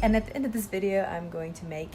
And at the end of this video, I'm going to make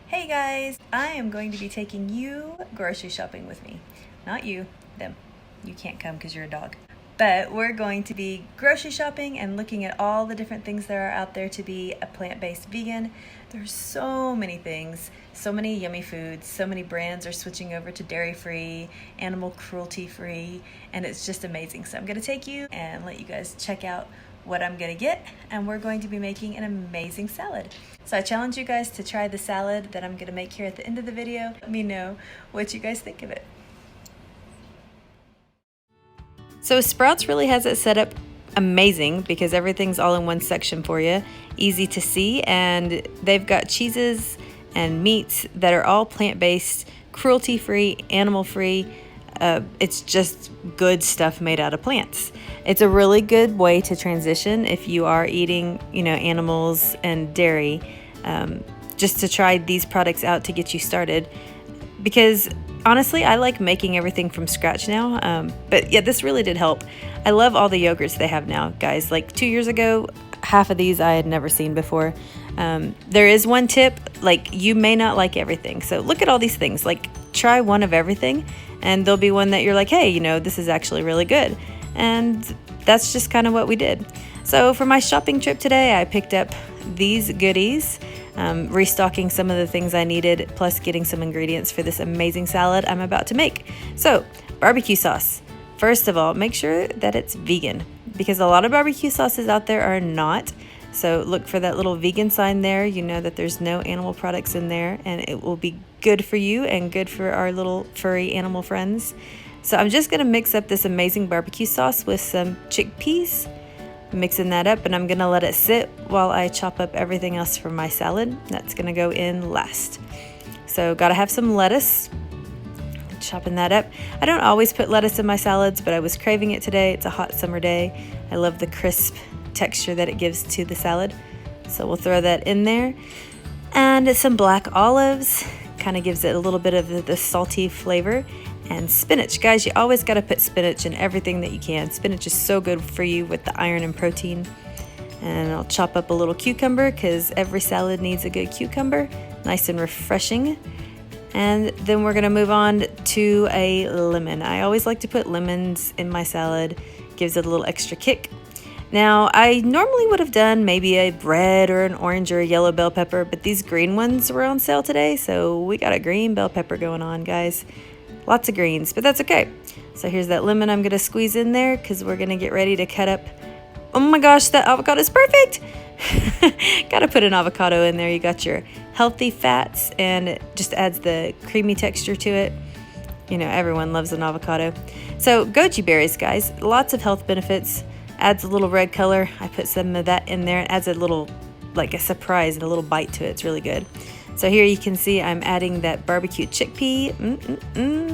Hey guys, I am going to be taking you grocery shopping with me. Not you, them. You can't come because you're a dog. But we're going to be grocery shopping and looking at all the different things that are out there to be a plant-based vegan. There's so many things, so many yummy foods, so many brands are switching over to dairy-free, animal cruelty-free, and it's just amazing. So I'm going to take you and let you guys check out what I'm going to get, and we're going to be making an amazing salad. So I challenge you guys to try the salad that I'm going to make here at the end of the video. Let me know what you guys think of it. So Sprouts really has it set up amazing because everything's all in one section for you, easy to see, and they've got cheeses and meats that are all plant-based, cruelty-free, animal-free. It's just good stuff made out of plants. It's a really good way to transition if you are eating, animals and dairy, just to try these products out to get you started. Because honestly, I like making everything from scratch now, but yeah, this really did help. I love all the yogurts they have now, guys. Like 2 years ago, half of these I had never seen before. There is one tip, like you may not like everything. So look at all these things, like try one of everything and there'll be one that you're like, hey, this is actually really good. And that's just kind of what we did. So for my shopping trip today, I picked up these goodies. Restocking some of the things I needed, plus getting some ingredients for this amazing salad I'm about to make. So, barbecue sauce. First of all, make sure that it's vegan, because a lot of barbecue sauces out there are not. So look for that little vegan sign there. You know that there's no animal products in there, and it will be good for you and good for our little furry animal friends. So I'm just gonna mix up this amazing barbecue sauce with some chickpeas. Mixing that up, and I'm gonna let it sit while I chop up everything else for my salad. That's gonna go in last. So gotta have some lettuce. Chopping that up. I don't always put lettuce in my salads, but I was craving it today. It's a hot summer day. I love the crisp texture that it gives to the salad. So we'll throw that in there. And some black olives. Kind of gives it a little bit of the salty flavor. And spinach. Guys, you always got to put spinach in everything that you can. Spinach is so good for you with the iron and protein. And I'll chop up a little cucumber because every salad needs a good cucumber. Nice and refreshing. And then we're going to move on to a lemon. I always like to put lemons in my salad. Gives it a little extra kick. Now, I normally would have done maybe a red or an orange or a yellow bell pepper, but these green ones were on sale today, so we got a green bell pepper going on, guys. Lots of greens, but that's okay. So here's that lemon I'm gonna squeeze in there because we're gonna get ready to cut up. Oh my gosh, that avocado is perfect. Gotta put an avocado in there. You got your healthy fats and it just adds the creamy texture to it. Everyone loves an avocado. So goji berries, guys, lots of health benefits. Adds a little red color. I put some of that in there. It adds a little, like a surprise and a little bite to it. It's really good. So here you can see I'm adding that barbecue chickpea.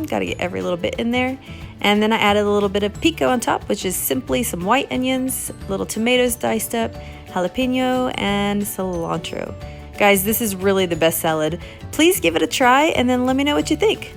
Gotta get every little bit in there. And then I added a little bit of pico on top, which is simply some white onions, little tomatoes diced up, jalapeno, and cilantro. Guys, this is really the best salad. Please give it a try and then let me know what you think.